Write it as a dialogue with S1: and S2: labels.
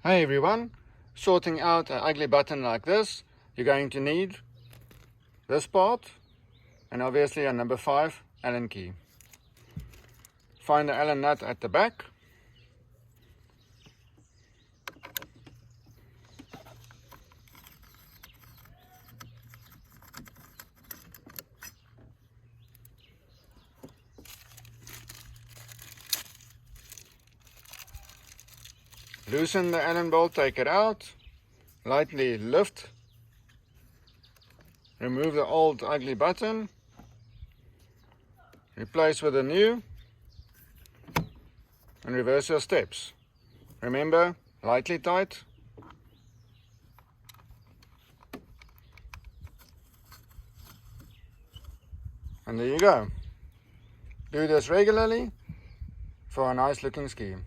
S1: Hey everyone, sorting out an ugly button like this, you're going to need this part and obviously a number 5 Allen key. Find the Allen nut at the back. Loosen the Allen bolt, take it out, lightly lift, remove the old ugly button, replace with a new, and reverse your steps. Remember, lightly tight. And there you go. Do this regularly for a nice looking scheme.